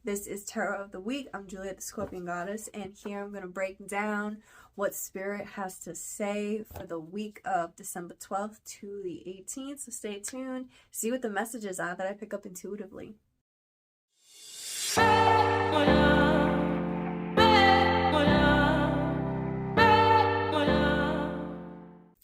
This is Tarot of the Week. I'm Juliet, the Scorpion Goddess, and here I'm going to break down what Spirit has to say for the week of December 12th to the 18th. So stay tuned, see what the messages are that I pick up intuitively.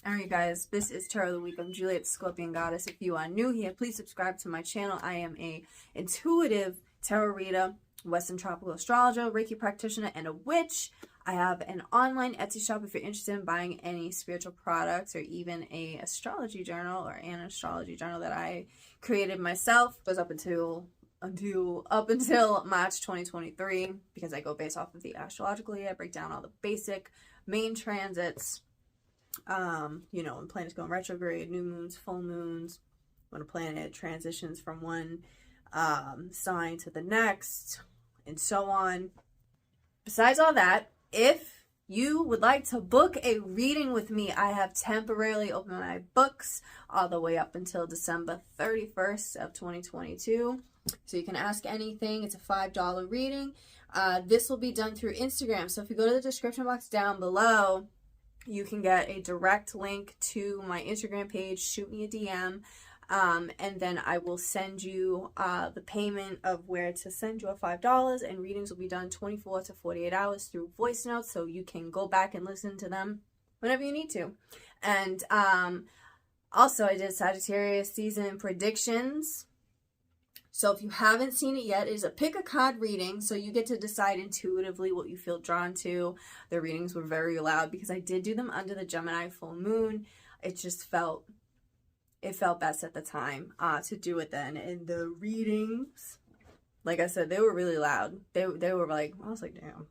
Alright guys, this is Tarot of the Week. I'm Juliet, the Scorpion Goddess. If you are new here, please subscribe to my channel. I am a intuitive tarot reader, Western tropical astrologer, Reiki practitioner, and a witch. I have an online Etsy shop if you're interested in buying any spiritual products or even a astrology journal or an astrology journal that I created myself. It was up until March 2023 because I go based off of the astrological year. I break down all the basic main transits. When planets go in retrograde, new moons, full moons, when a planet transitions from one sign to the next, and so on. Besides all that, if you would like to book a reading with me, I have temporarily opened my books all the way up until December 31st of 2022. So you can ask anything. It's a $5 reading. This will be done through Instagram. So if you go to the description box down below, you can get a direct link to my Instagram page. Shoot me a DM. And then I will send you the payment of where to send you a $5, and readings will be done 24 to 48 hours through voice notes, so you can go back and listen to them whenever you need to. And also I did Sagittarius season predictions. So if you haven't seen it yet, it is a pick a card reading, so you get to decide intuitively what you feel drawn to. The readings were very loud because I did do them under the Gemini full moon. It felt best at the time to do it then. And the readings, like I said, they were really loud. They were like, I was like, damn.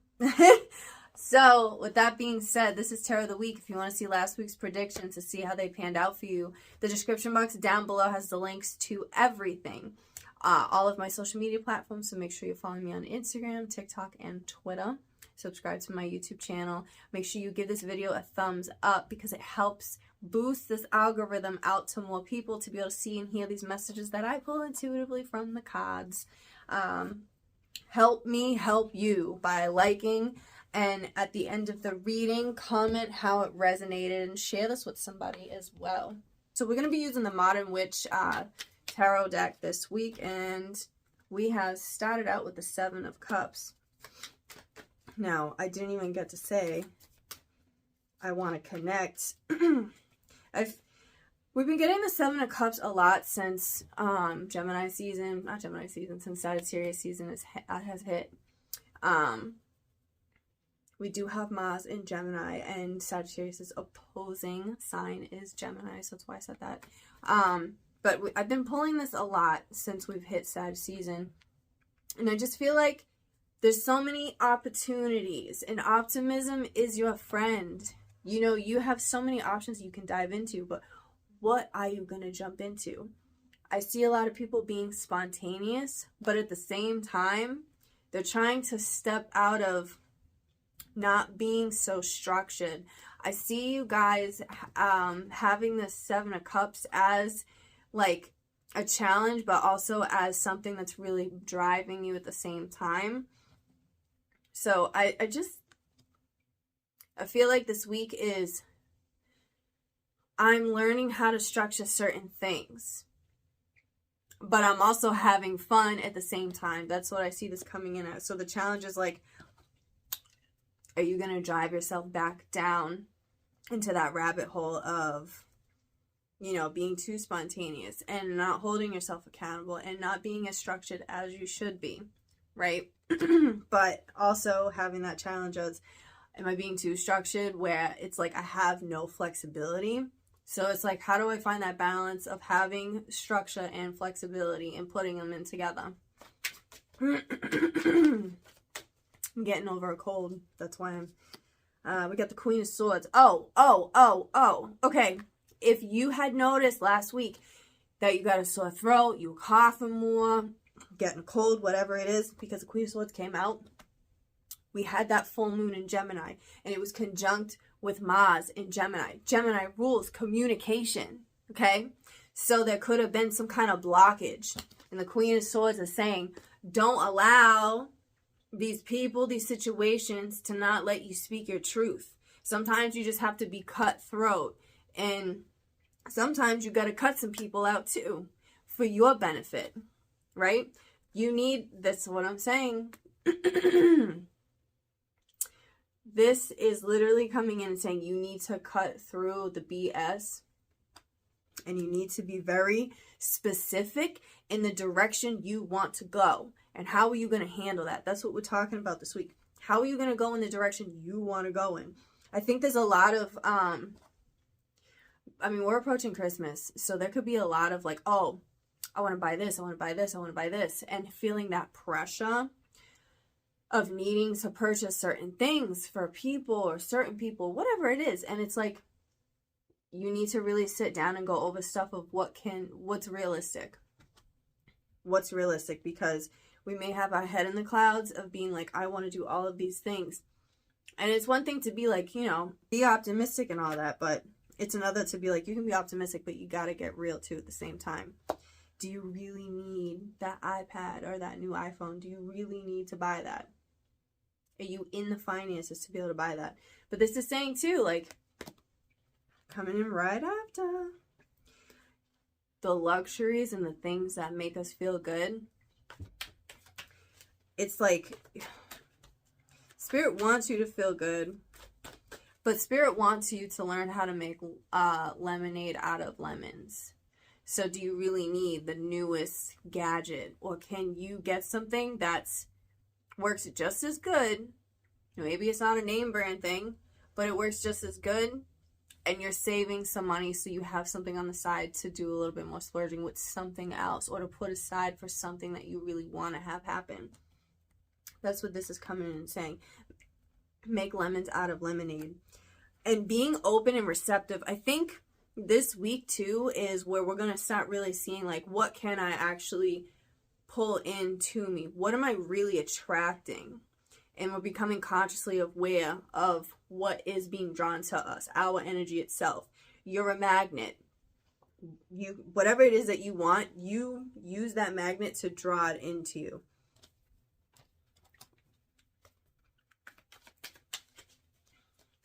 So with that being said, this is Tarot of the Week. If you want to see last week's predictions to see how they panned out for you, the description box down below has the links to everything. All of my social media platforms, so make sure you follow me on Instagram, TikTok, and Twitter. Subscribe to my YouTube channel. Make sure you give this video a thumbs up because it helps boost this algorithm out to more people to be able to see and hear these messages that I pull intuitively from the cards. Help me help you by liking, and at the end of the reading, comment how it resonated and share this with somebody as well. So we're going to be using the Modern Witch tarot deck this week, and we have started out with the Seven of Cups. Now, I didn't even get to say I want to connect. We've been getting the Seven of Cups a lot since since Sagittarius season has hit. We do have Mars in Gemini, and Sagittarius' opposing sign is Gemini, so that's why I said that. But I've been pulling this a lot since we've hit Sag season. And I just feel like there's so many opportunities, and optimism is your friend. You know, you have so many options you can dive into, but what are you going to jump into? I see a lot of people being spontaneous, but at the same time, they're trying to step out of not being so structured. I see you guys having the Seven of Cups as like a challenge, but also as something that's really driving you at the same time. So I feel like this week is I'm learning how to structure certain things, but I'm also having fun at the same time. That's what I see this coming in at. So the challenge is like, are you going to drive yourself back down into that rabbit hole of, being too spontaneous and not holding yourself accountable and not being as structured as you should be, right? But also having that challenge of, am I being too structured where it's like I have no flexibility? So it's like, how do I find that balance of having structure and flexibility and putting them in together? I'm getting over a cold. That's why we got the Queen of Swords. Okay. If you had noticed last week that you got a sore throat, you were coughing more, getting a cold, whatever it is, because the Queen of Swords came out, we had that full moon in Gemini, and it was conjunct with Mars in Gemini. Gemini rules communication, okay? So there could have been some kind of blockage. And the Queen of Swords is saying, don't allow these people, these situations to not let you speak your truth. Sometimes you just have to be cutthroat. And sometimes you got to cut some people out too for your benefit, right? You need, that's what I'm saying. This is literally coming in and saying you need to cut through the BS, and you need to be very specific in the direction you want to go. And how are you going to handle that? That's what we're talking about this week. How are you going to go in the direction you want to go in? I think there's a lot of, I mean, we're approaching Christmas, so there could be a lot of like, oh, I want to buy this, I want to buy this, I want to buy this, and feeling that pressure of needing to purchase certain things for people or certain people, whatever it is. And it's like, you need to really sit down and go over stuff of what's realistic. What's realistic, because we may have our head in the clouds of being like, I want to do all of these things. And it's one thing to be like, you know, be optimistic and all that, but it's another to be like, you can be optimistic, but you got to get real too at the same time. Do you really need that iPad or that new iPhone? Do you really need to buy that? Are you in the finances to be able to buy that? But this is saying too, like, coming in right after, the luxuries and the things that make us feel good. It's like, Spirit wants you to feel good, but Spirit wants you to learn how to make lemonade out of lemons. So do you really need the newest gadget? Or can you get something that's works just as good? Maybe it's not a name brand thing, but it works just as good, and you're saving some money so you have something on the side to do a little bit more splurging with something else, or to put aside for something that you really want to have happen. That's what this is coming in and saying. Make lemons out of lemonade. And being open and receptive. I think this week too is where we're going to start really seeing like, what can I actually pull into me? What am I really attracting? And we're becoming consciously aware of what is being drawn to us, our energy itself. You're a magnet. You, whatever it is that you want, you use that magnet to draw it into you.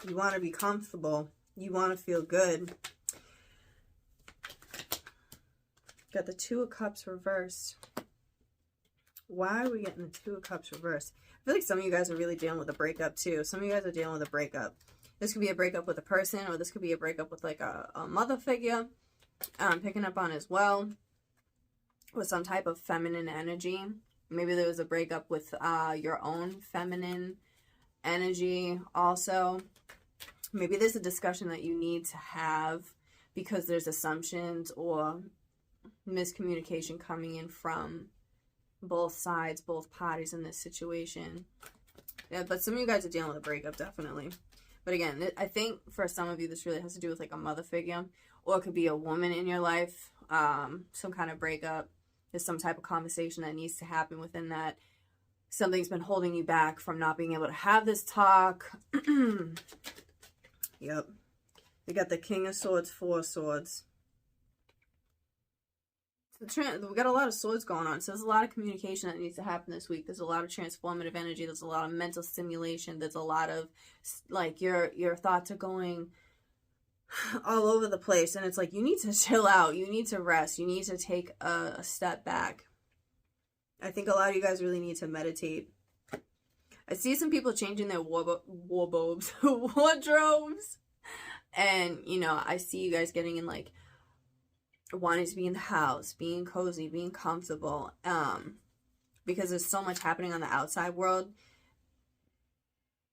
You want to be comfortable. You want to feel good. Got the Two of Cups reversed. Why are we getting the Two of Cups reversed? I feel like some of you guys are really dealing with a breakup too. Some of you guys are dealing with a breakup. This could be a breakup with a person, or this could be a breakup with like a mother figure. I'm picking up on as well with some type of feminine energy. Maybe there was a breakup with your own feminine energy also. Maybe there's a discussion that you need to have because there's assumptions or miscommunication coming in from both sides, both parties in this situation. Yeah, but some of you guys are dealing with a breakup, definitely. But again, I think for some of you, this really has to do with like a mother figure, or it could be a woman in your life, some kind of breakup. There's some type of conversation that needs to happen within that. Something's been holding you back from not being able to have this talk. Yep. We got the King of Swords, Four of Swords. We got a lot of swords going on, so there's a lot of communication that needs to happen this week. There's a lot of transformative energy. There's a lot of mental stimulation. There's a lot of like your thoughts are going all over the place, and it's like you need to chill out. You need to rest. You need to take a step back. I think a lot of you guys really need to meditate. I see some people changing their wardrobes, and you know, I see you guys getting in like wanting to be in the house, being cozy, being comfortable, because there's so much happening on the outside world.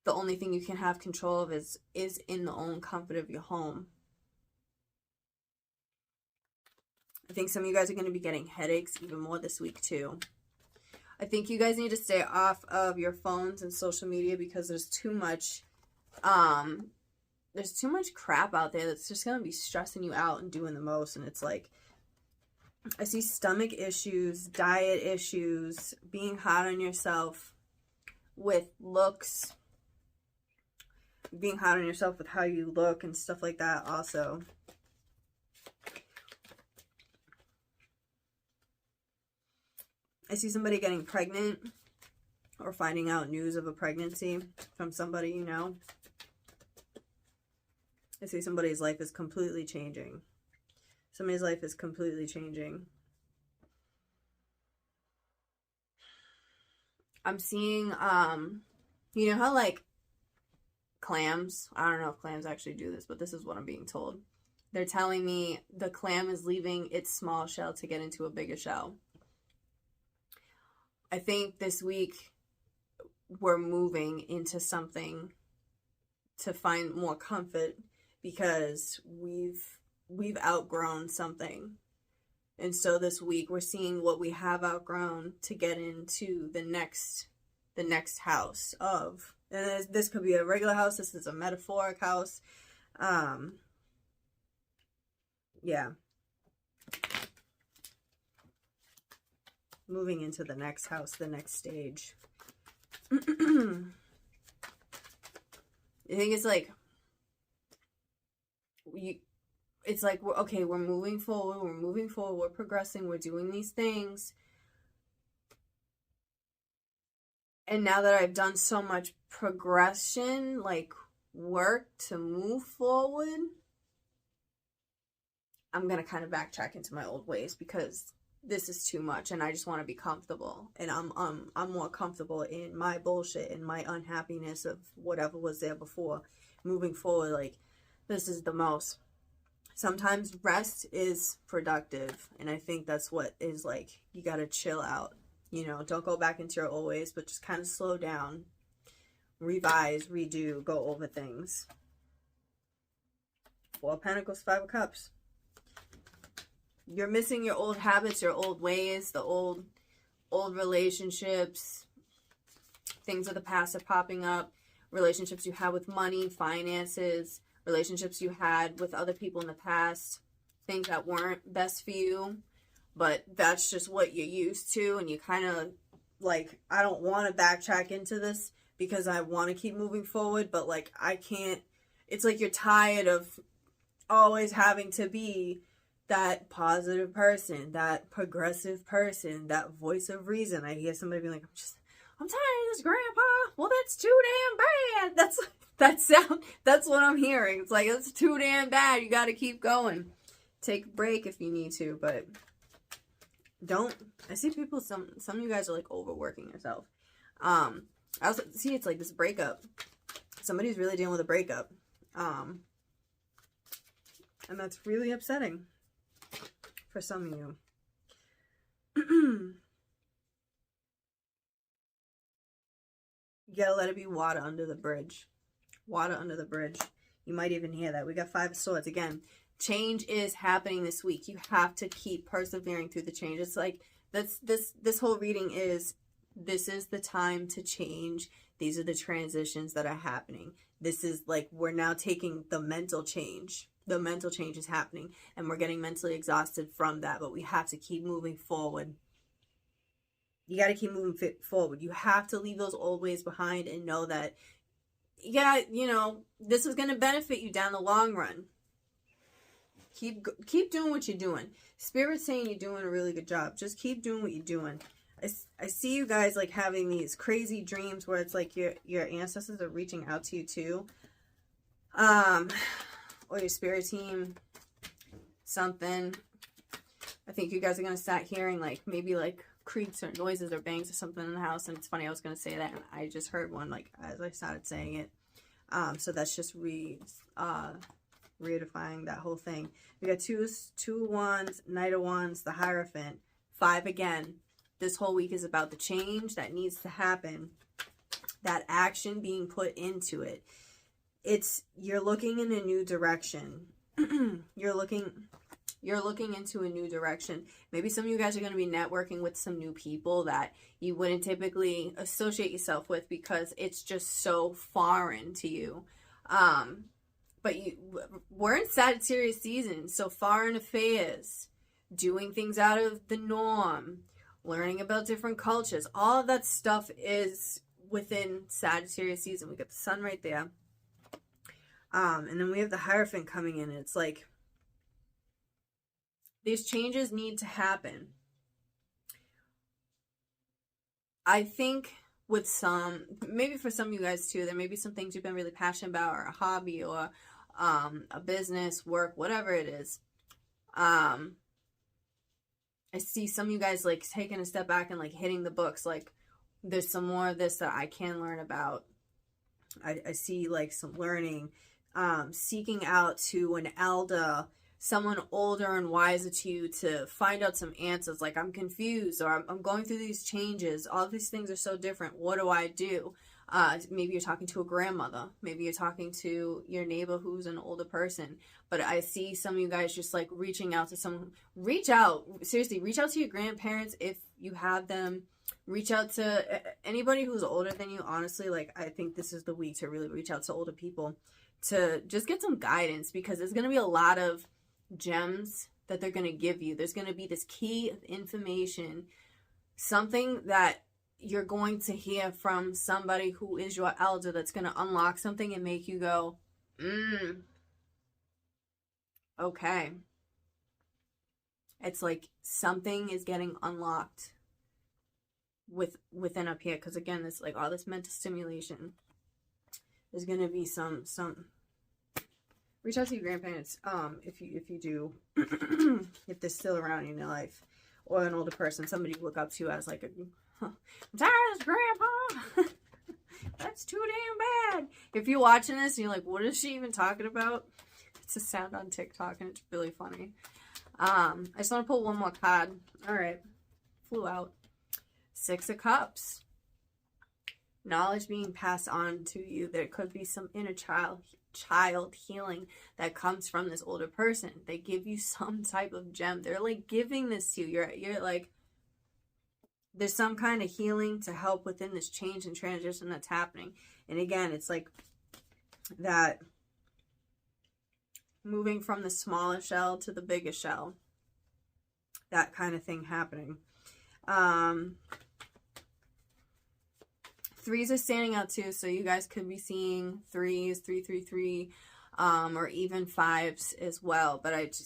The only thing you can have control of is in the own comfort of your home. I think some of you guys are going to be getting headaches even more this week too. I think you guys need to stay off of your phones and social media because there's too much crap out there that's just going to be stressing you out and doing the most. And it's like, I see stomach issues, diet issues, being hard on yourself with looks, being hard on yourself with how you look and stuff like that also. I see somebody getting pregnant or finding out news of a pregnancy from somebody you know. I see somebody's life is completely changing. Somebody's life is completely changing. I'm seeing, you know how like clams, I don't know if clams actually do this, but this is what I'm being told. They're telling me the clam is leaving its small shell to get into a bigger shell. I think this week we're moving into something to find more comfort because we've outgrown something. And so this week we're seeing what we have outgrown to get into the next house of, and this could be a regular house, this is a metaphoric house. Yeah. Moving into the next house, the next stage. I think it's like it's like we're moving forward, we're progressing, we're doing these things. And now that I've done so much progression, like work to move forward, I'm going to kind of backtrack into my old ways because this is too much and I just want to be comfortable. And I'm more comfortable in my bullshit and my unhappiness of whatever was there before. Moving forward, like, this is the most. Sometimes rest is productive. And I think that's what is like, you got to chill out. You know, don't go back into your old ways, but just kind of slow down, revise, redo, go over things. Four of Pentacles, Five of Cups. You're missing your old habits, your old ways, the old relationships. Things of the past are popping up. Relationships you had with money, finances, relationships you had with other people in the past. Things that weren't best for you. But that's just what you're used to, and you kind of, like, I don't want to backtrack into this because I want to keep moving forward, but, like, I can't. It's like you're tired of always having to be that positive person, that progressive person, that voice of reason. I hear somebody being like, I'm tired of this, Grandpa. Well, that's too damn bad. That's what I'm hearing. It's like, it's too damn bad. You got to keep going. Take a break if you need to, but... I see people, some of you guys are like overworking yourself. I also see it's like this breakup. Somebody's really dealing with a breakup. And that's really upsetting for some of you. You gotta let it be water under the bridge. Water under the bridge. You might even hear that. We got Five of Swords again. Change is happening this week. You have to keep persevering through the change. It's like this whole reading is, this is the time to change. These are the transitions that are happening. This is like, we're now taking the mental change. The mental change is happening and we're getting mentally exhausted from that, but we have to keep moving forward. You got to keep moving forward. You have to leave those old ways behind and know that, yeah, you know, this is going to benefit you down the long run. Keep doing what you're doing. Spirit's saying you're doing a really good job. Just keep doing what you're doing. I see you guys like having these crazy dreams where it's like your ancestors are reaching out to you too. Or your spirit team. Something. I think you guys are going to start hearing like maybe like creaks or noises or bangs or something in the house. And it's funny, I was going to say that and I just heard one like as I started saying it. So that's just reedifying that whole thing. We got two wands, Knight of Wands, the Hierophant, Five again. This whole week is about the change that needs to happen, that action being put into it. You're looking in a new direction. You're looking into a new direction. Maybe some of you guys are going to be networking with some new people that you wouldn't typically associate yourself with because it's just so foreign to you. But we're in Sagittarius season, so foreign affairs, doing things out of the norm, learning about different cultures, all of that stuff is within Sagittarius season. We got the sun right there. And then we have the Hierophant coming in, and it's like, these changes need to happen. I think with some, maybe for some of you guys too, there may be some things you've been really passionate about, or a hobby, or a business, work, whatever it is. I see some of you guys like taking a step back and like hitting the books. Like there's some more of this that I can learn about. I see like some learning, seeking out to an elder, someone older and wiser to you, to find out some answers. Like, I'm confused, or I'm going through these changes. All of these things are so different. What do I do? Maybe you're talking to a grandmother. Maybe you're talking to your neighbor who's an older person. But I see some of you guys just like reaching out to someone. Reach out. Seriously, reach out to your grandparents if you have them. Reach out to anybody who's older than you. Honestly, like, I think this is the week to really reach out to older people to just get some guidance, because there's going to be a lot of gems that they're going to give you. There's going to be this key of information, something that you're going to hear from somebody who is your elder, that's going to unlock something and make you go, okay. It's like something is getting unlocked within up here, because again, it's like all this mental stimulation. There's going to be some reach out to your grandparents, if you do, if they're still around in your life, or an older person, somebody you look up to as like I'm tired of this grandpa. That's too damn bad. If you're watching this and you're like, what is she even talking about? It's a sound on TikTok and it's really funny. I just want to pull one more card. All right, flew out. 6 of Cups. Knowledge being passed on to you. There could be some inner child healing that comes from this older person. They give you some type of gem. They're like giving this to you. You're like, there's some kind of healing to help within this change and transition that's happening. And again, it's like that moving from the smaller shell to the bigger shell. That kind of thing happening. 3s are standing out too, so you guys could be seeing 3s, 333, or even 5s as well. But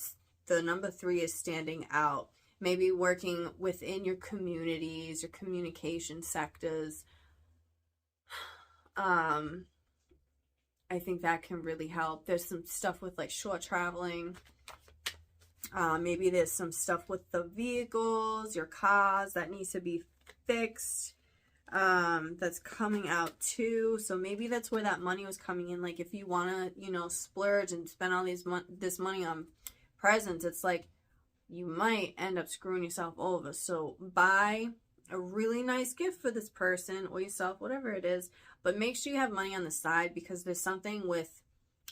the number 3 is standing out. Maybe working within your communities, your communication sectors. I think that can really help. There's some stuff with like short traveling. Maybe there's some stuff with the vehicles, your cars, that needs to be fixed. That's coming out too. So maybe that's where that money was coming in. Like, if you want to, splurge and spend all this money on presents, it's like you might end up screwing yourself over. So buy a really nice gift for this person or yourself, whatever it is, but make sure you have money on the side, because there's something with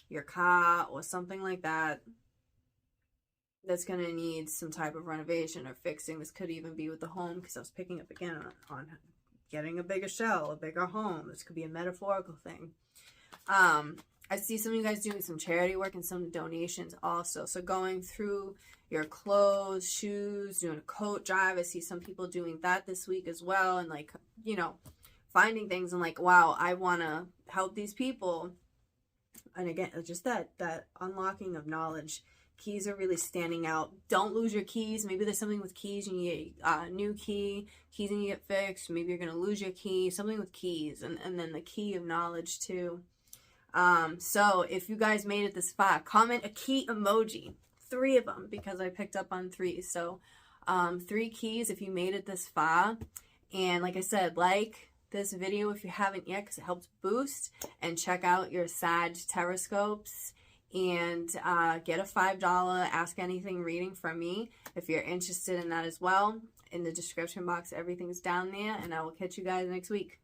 your car or something like that that's going to need some type of renovation or fixing. This could even be with the home, because I was picking up again on getting a bigger shell, a bigger home. This could be a metaphorical thing. I see some of you guys doing some charity work and some donations also. So going through your clothes, shoes, doing a coat drive. I see some people doing that this week as well. And like, finding things and like, wow, I want to help these people. And again, just that unlocking of knowledge. Keys are really standing out. Don't lose your keys. Maybe there's something with keys. You need a new key. Keys need to get fixed. Maybe you're going to lose your key. Something with keys. And then the key of knowledge too. So if you guys made it this far, comment a key emoji. 3 of them, because I picked up on 3. So 3 keys if you made it this far. And like I said, like this video if you haven't yet, because it helps boost. And check out your Sag Tarotscopes. And get a $5 Ask Anything reading from me if you're interested in that as well. In the description box, everything's down there. And I will catch you guys next week.